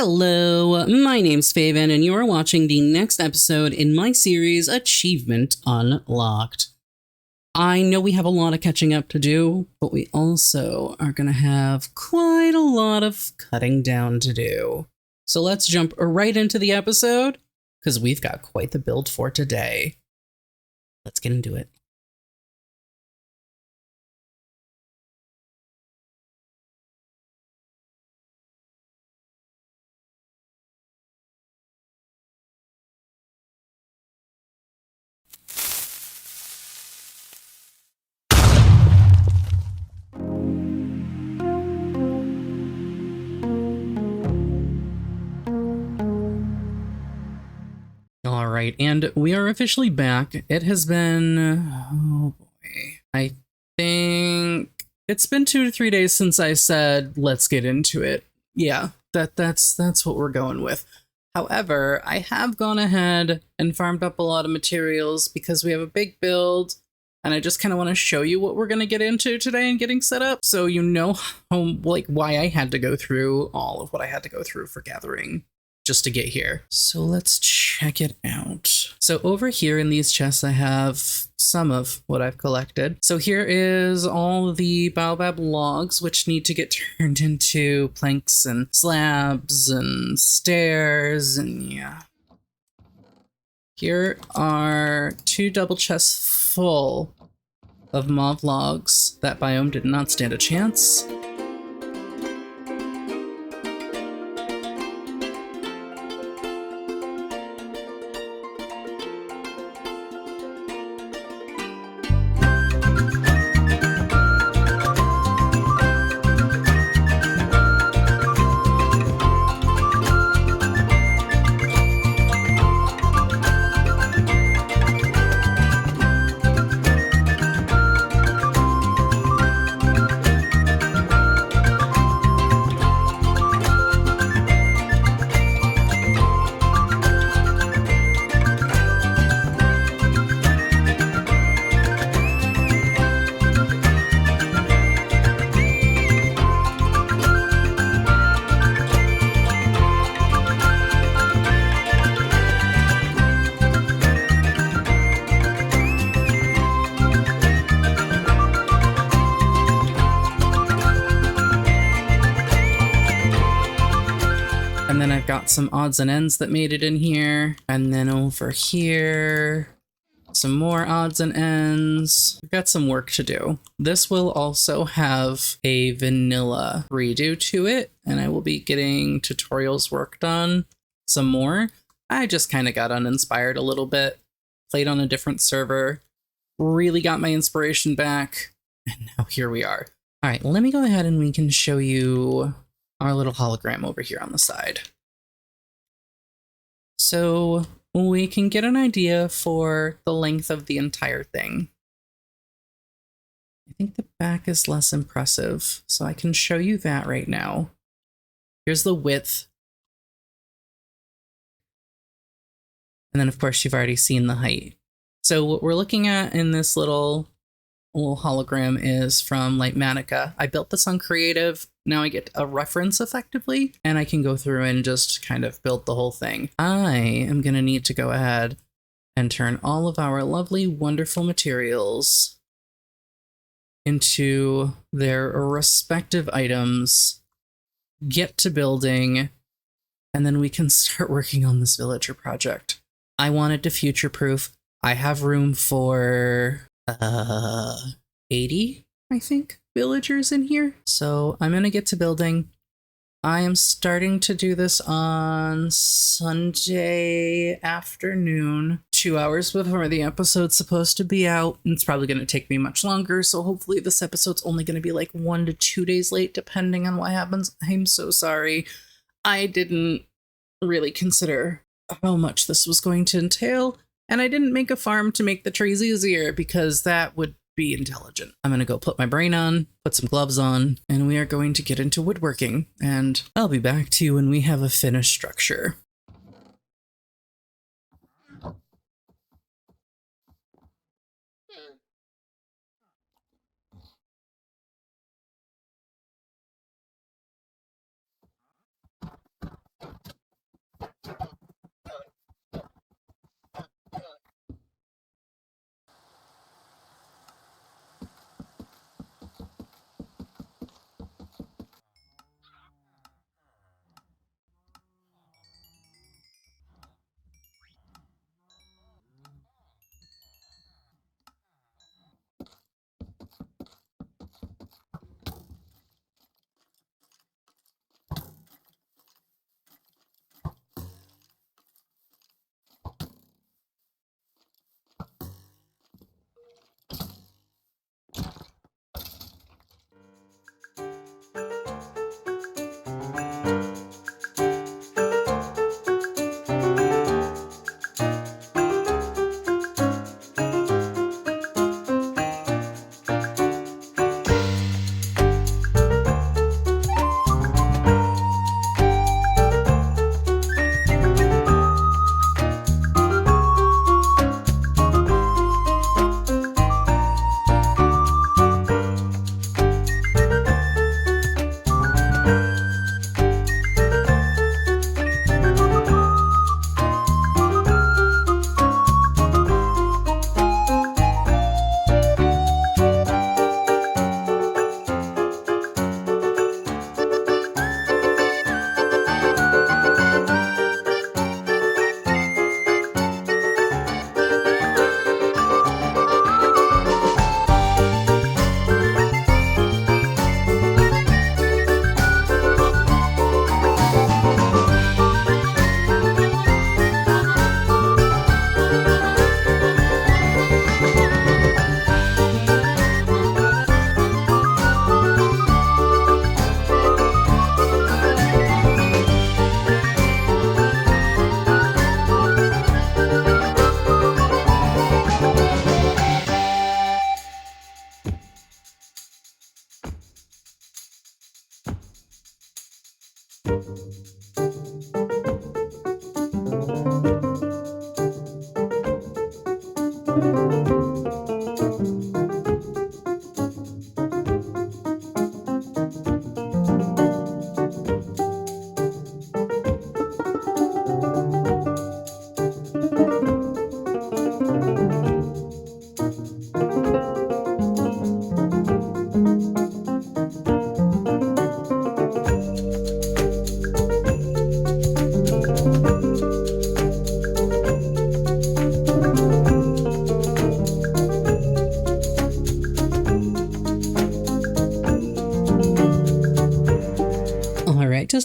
Hello, my name's Faevyn, and you are watching the next episode in my series, Achievement Unlocked. I know we have a lot of catching up to do, but we also are going to have quite a lot of cutting down to do. So let's jump right into the episode, because we've got quite the build for today. Let's get into it. Alright, and we are officially back. It has been, oh boy, I think it's been 2 to 3 days since I said, let's get into it. Yeah, that's what we're going with. However, I have gone ahead and farmed up a lot of materials because we have a big build, and I just kind of want to show you what we're going to get into today and getting set up, so you know how, why I had to go through all of what I had to go through for gathering just to get here. So let's check it out. So over here in these chests, I have some of what I've collected. So here is all the baobab logs, which need to get turned into planks and slabs and stairs, and yeah. Here are 2 double chests full of mauve logs. That biome did not stand a chance. And then I've got some odds and ends that made it in here. And then over here, some more odds and ends. We've got some work to do. This will also have a vanilla redo to it, and I will be getting tutorials worked on some more. I just kind of got uninspired a little bit, played on a different server, really got my inspiration back, and now here we are. All right, let me go ahead and we can show you our little hologram over here on the side. So we can get an idea for the length of the entire thing. I think the back is less impressive, so I can show you that right now. Here's the width. And then of course you've already seen the height. So what we're looking at in this little hologram is from Lightmatica. I built this on creative. Now I get a reference effectively, and I can go through and just kind of build the whole thing. I am going to need to go ahead and turn all of our lovely, wonderful materials into their respective items, get to building, and then we can start working on this villager project. I wanted to future-proof. I have room for 80, I think, villagers in here. So I'm gonna get to building. I am starting to do this on Sunday afternoon, 2 hours before the episode's supposed to be out. It's probably gonna take me much longer, so hopefully this episode's only gonna be like 1 to 2 days late, depending on what happens. I'm so sorry. I didn't really consider how much this was going to entail. And I didn't make a farm to make the trees easier because that would be intelligent. I'm going to go put my brain on, put some gloves on, and we are going to get into woodworking. And I'll be back to you when we have a finished structure.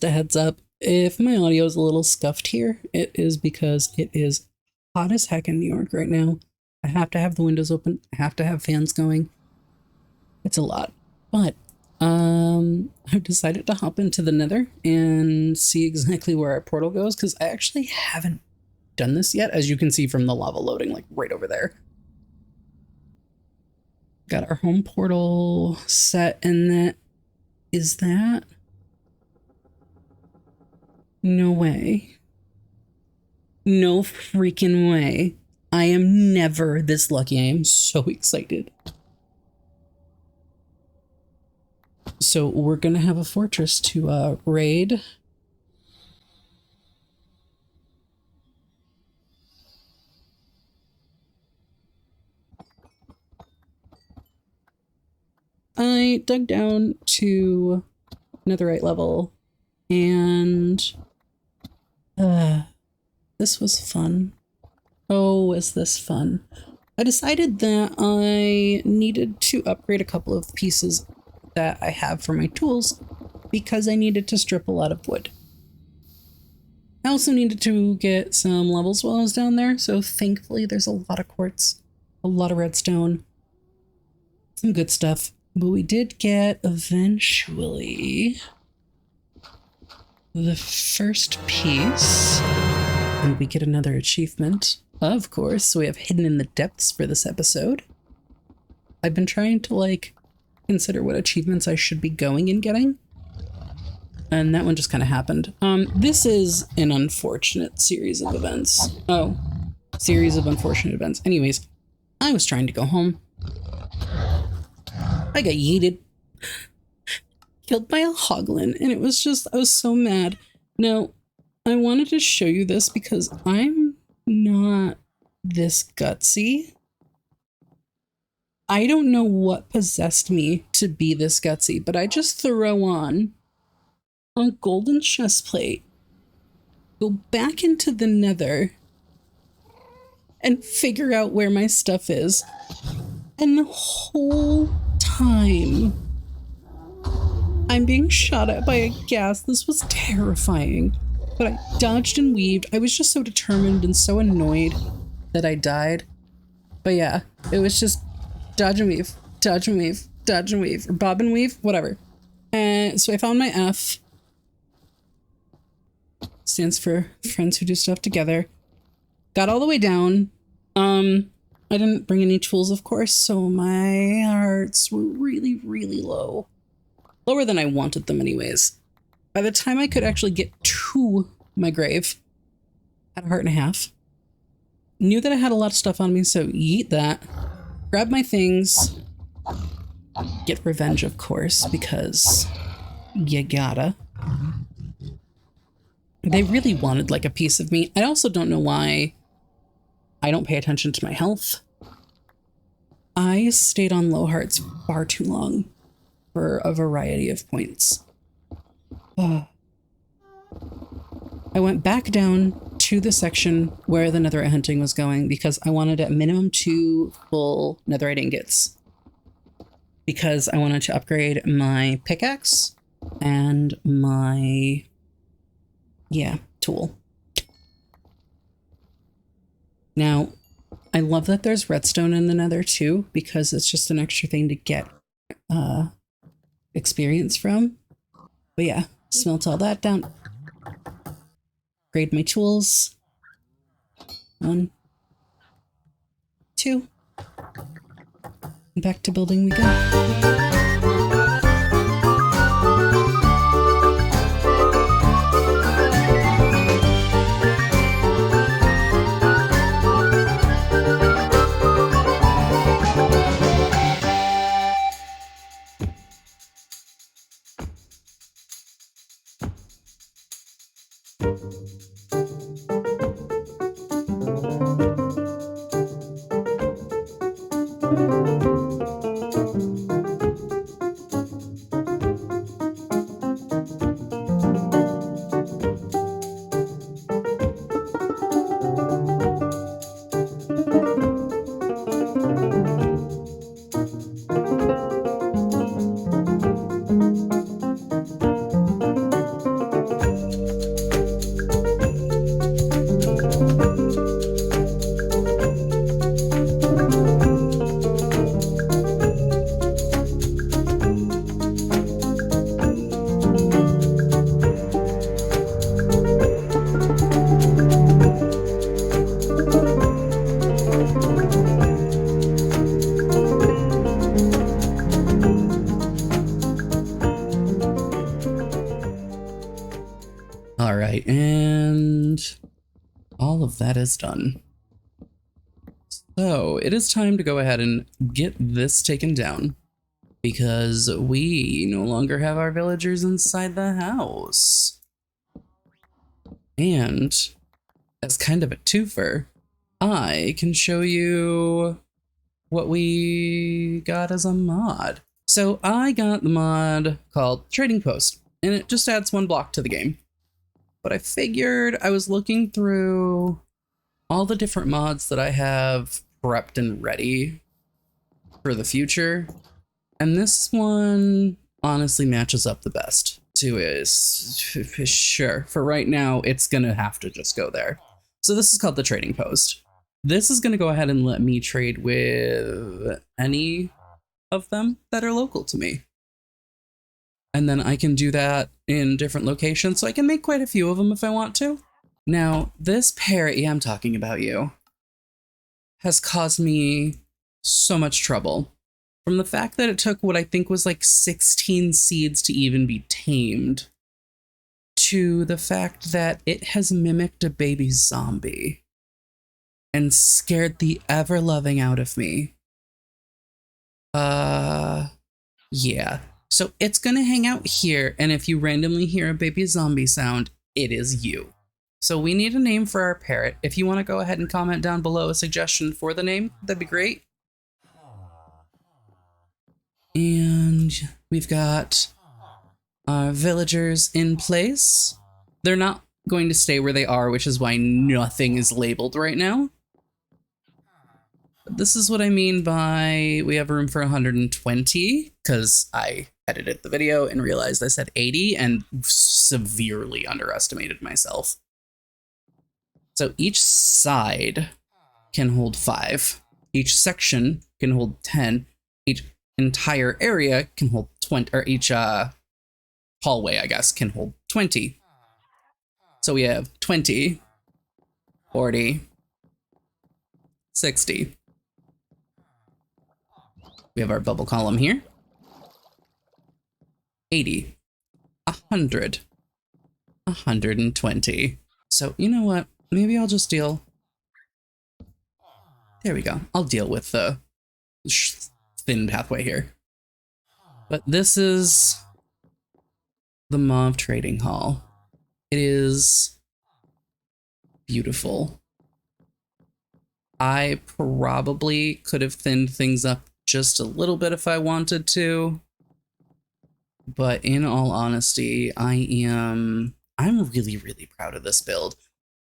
Just a heads up, if my audio is a little scuffed here, it is because it is hot as heck in New York right now. I have to have the windows open. I have to have fans going. It's a lot. But I've decided to hop into the Nether and see exactly where our portal goes, because I actually haven't done this yet, as you can see from the lava loading, like right over there. Got our home portal set, and that is that. No way. No freaking way. I am never this lucky. I am so excited. So we're going to have a fortress to raid. I dug down to netherite level, and this was fun. Oh, was this fun. I decided that I needed to upgrade a couple of pieces that I have for my tools because I needed to strip a lot of wood. I also needed to get some levels while I was down there, so thankfully there's a lot of quartz, a lot of redstone, some good stuff. But we did get, eventually, the first piece, and we get another achievement, of course. So we have Hidden in the Depths for this episode. I've been trying to, like, consider what achievements I should be going and getting, and that one just kind of happened. This is an unfortunate series of events. Oh, series of unfortunate events. Anyways, I was trying to go home. I got yeeted, killed by a hoglin, and it was just, I was so mad. Now, I wanted to show you this because I'm not this gutsy. I don't know what possessed me to be this gutsy, but I just throw on a golden chest plate, go back into the nether, and figure out where my stuff is. And the whole time I'm being shot at by a ghast. This was terrifying, but I dodged and weaved. I was just so determined and so annoyed that I died. But yeah, it was just dodge and weave, dodge and weave, dodge and weave, or bob and weave, whatever. And so I found my F. Stands for friends who do stuff together. Got all the way down. I didn't bring any tools, of course, so my hearts were really, really low. Lower than I wanted them anyways. By the time I could actually get to my grave, I had a heart and a half. Knew that I had a lot of stuff on me, so yeet that. Grab my things. Get revenge, of course, because you gotta. They really wanted like a piece of me. I also don't know why I don't pay attention to my health. I stayed on low hearts far too long for a variety of points. I went back down to the section where the netherite hunting was going because I wanted at minimum 2 full netherite ingots. Because I wanted to upgrade my pickaxe and my, tool. Now, I love that there's redstone in the nether too, because it's just an extra thing to get experience from. But yeah, smelt all that down. Grade my tools. 1, 2. And back to building we go. right, and all of that is done. So it is time to go ahead and get this taken down, because we no longer have our villagers inside the house. And as kind of a twofer, I can show you what we got as a mod. So I got the mod called Trading Post, and it just adds 1 block to the game. But I figured I was looking through all the different mods that I have prepped and ready for the future, and this one honestly matches up the best to is sure. For right now, it's gonna have to just go there. So this is called the Trading Post. This is gonna go ahead and let me trade with any of them that are local to me. And then I can do that in different locations, so I can make quite a few of them if I want to. Now, this parrot, yeah, I'm talking about you, has caused me so much trouble. From the fact that it took what I think was like 16 seeds to even be tamed, to the fact that it has mimicked a baby zombie and scared the ever-loving out of me. Yeah. So it's gonna hang out here, and if you randomly hear a baby zombie sound, it is you. So we need a name for our parrot. If you want to go ahead and comment down below a suggestion for the name, that'd be great. And we've got our villagers in place. They're not going to stay where they are, which is why nothing is labeled right now. But this is what I mean by we have room for 120, because I edited the video and realized I said 80 and severely underestimated myself. So each side can hold 5. Each section can hold 10. Each entire area can hold 20, or each hallway, I guess, can hold 20. So we have 20, 40, 60. We have our bubble column here. 80, 100, 120. So you know what? Maybe I'll just deal. There we go. I'll deal with the thin pathway here. But this is the Mauve Trading Hall. It is beautiful. I probably could have thinned things up just a little bit if I wanted to. But in all honesty, I'm really, really proud of this build.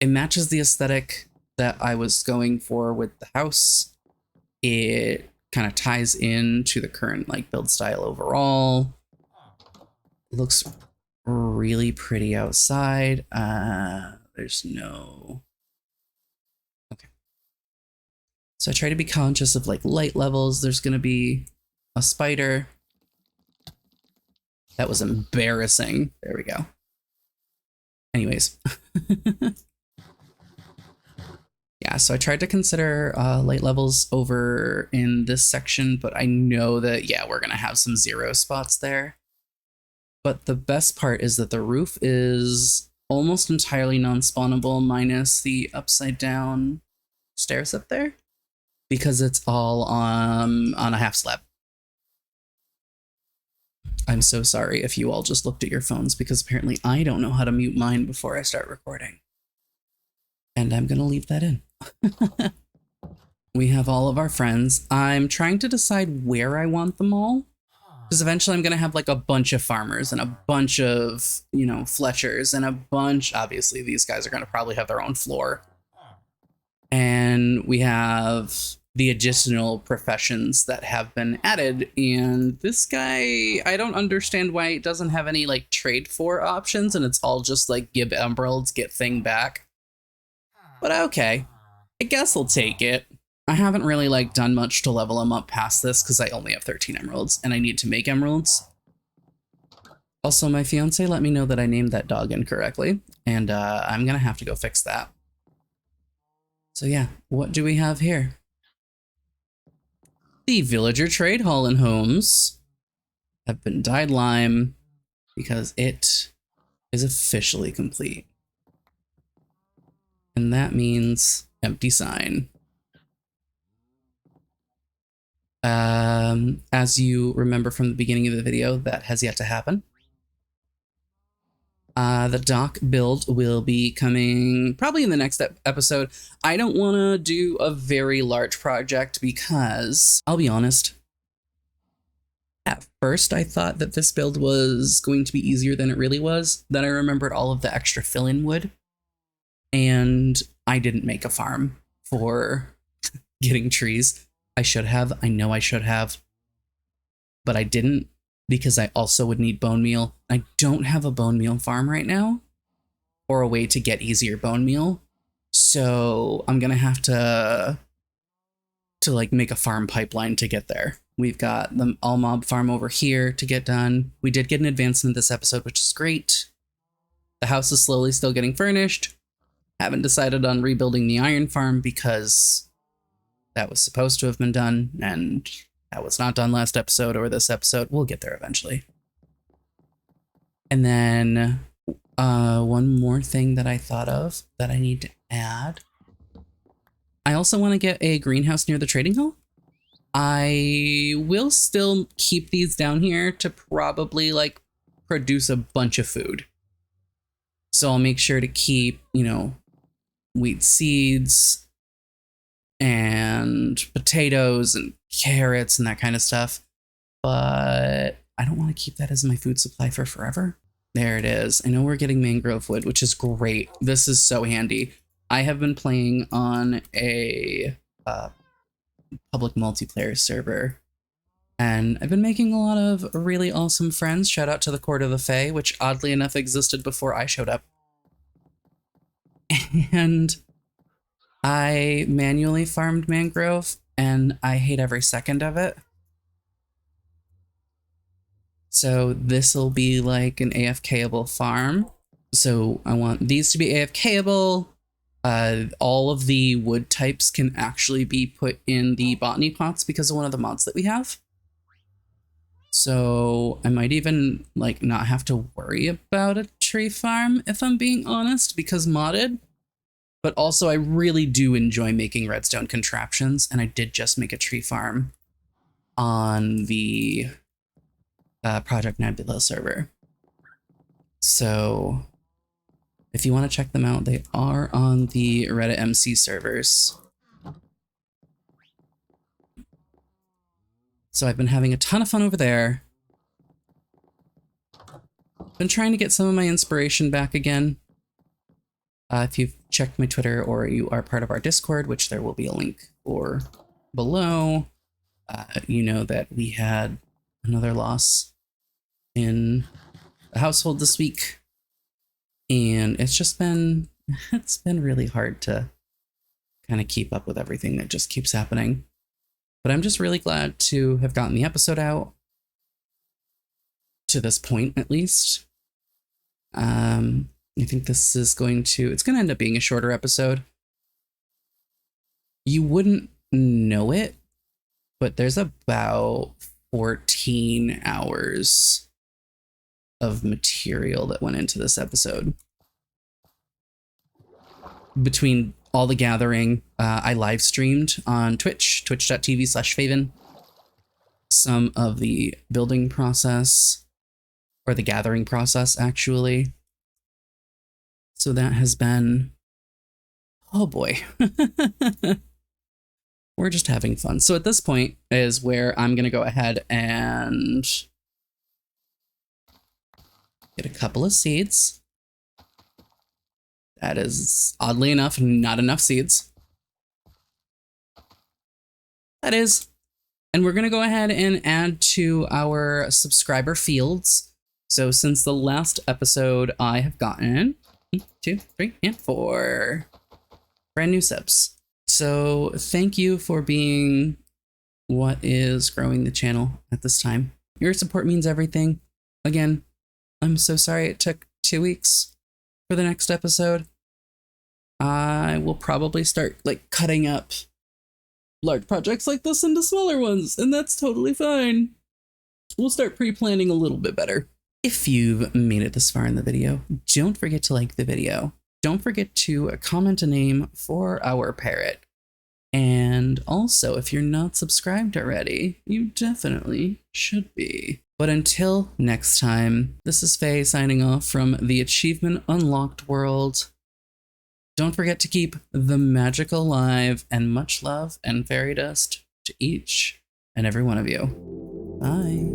It matches the aesthetic that I was going for with the house. It kind of ties into the current like build style overall. It looks really pretty outside. There's no... Okay. So I try to be conscious of like light levels. There's going to be a spider. That was embarrassing. There we go. Anyways. Yeah, so I tried to consider light levels over in this section, but I know that, yeah, we're going to have some 0 spots there. But the best part is that the roof is almost entirely non-spawnable minus the upside down stairs up there, because it's all on a half slab. I'm so sorry if you all just looked at your phones, because apparently I don't know how to mute mine before I start recording. And I'm going to leave that in. We have all of our friends. I'm trying to decide where I want them all, because eventually I'm going to have like a bunch of farmers and a bunch of, you know, Fletchers and a bunch. Obviously, these guys are going to probably have their own floor. And we have the additional professions that have been added. And this guy, I don't understand why it doesn't have any like trade for options, and it's all just like give emeralds, get thing back. But okay, I guess I'll take it. I haven't really like done much to level him up past this because I only have 13 emeralds and I need to make emeralds. Also, my fiance let me know that I named that dog incorrectly, and I'm gonna have to go fix that. So yeah, what do we have here? The Villager Trade Hall and Homes have been dyed lime because it is officially complete. And that means empty sign. As you remember from the beginning of the video, that has yet to happen. The dock build will be coming probably in the next episode. I don't want to do a very large project because, I'll be honest, at first I thought that this build was going to be easier than it really was. Then I remembered all of the extra fill-in wood, and I didn't make a farm for getting trees. I should have. I know I should have, but I didn't, because I also would need bone meal. I don't have a bone meal farm right now, or a way to get easier bone meal. So I'm gonna have to like make a farm pipeline to get there. We've got the all mob farm over here to get done. We did get an advancement this episode, which is great. The house is slowly still getting furnished. Haven't decided on rebuilding the iron farm because that was supposed to have been done, and that was not done last episode or this episode. We'll get there eventually. And then one more thing that I thought of that I need to add. I also want to get a greenhouse near the trading hall. I will still keep these down here to probably like produce a bunch of food. So I'll make sure to keep, you know, wheat seeds and potatoes and carrots and that kind of stuff. But I don't want to keep that as my food supply for forever. There it is. I know we're getting mangrove wood, which is great. This is so handy. I have been playing on a public multiplayer server, and I've been making a lot of really awesome friends. Shout out to the Court of the Fae, which oddly enough existed before I showed up. And I manually farmed mangrove, and I hate every second of it. So this will be like an AFK-able farm. So I want these to be AFK-able. All of the wood types can actually be put in the botany pots because of one of the mods that we have. So I might even like not have to worry about a tree farm if I'm being honest, because modded. But also I really do enjoy making redstone contraptions, and I did just make a tree farm on the Project Nebula server. So if you want to check them out, they are on the Reddit MC servers. So I've been having a ton of fun over there. Been trying to get some of my inspiration back again. If you've checked my Twitter or you are part of our Discord, which there will be a link for below, you know that we had another loss in the household this week. And it's just been, it's been really hard to kind of keep up with everything that just keeps happening. But I'm just really glad to have gotten the episode out to this point, at least. I think this is it's going to end up being a shorter episode. You wouldn't know it, but there's about 14 hours of material that went into this episode. Between all the gathering, I live streamed on Twitch, twitch.tv/Faevyn, some of the building process, or the gathering process, actually. So that has been, oh boy, we're just having fun. So at this point is where I'm going to go ahead and get a couple of seeds. That is, oddly enough, not enough seeds. That is. And we're going to go ahead and add to our subscriber fields. So since the last episode, I have gotten 1, 2, 3, and 4 brand new subs. So thank you for being what is growing the channel at this time. Your support means everything. Again, I'm so sorry it took 2 weeks for the next episode. I will probably start like cutting up large projects like this into smaller ones, and that's totally fine. We'll start pre-planning a little bit better. If you've made it this far in the video, don't forget to like the video. don't forget to comment a name for our parrot. And also, if you're not subscribed already, you definitely should be. But until next time, this is Faye signing off from the Achievement Unlocked world. Don't forget to keep the magic alive, and much love and fairy dust to each and every one of you. Bye.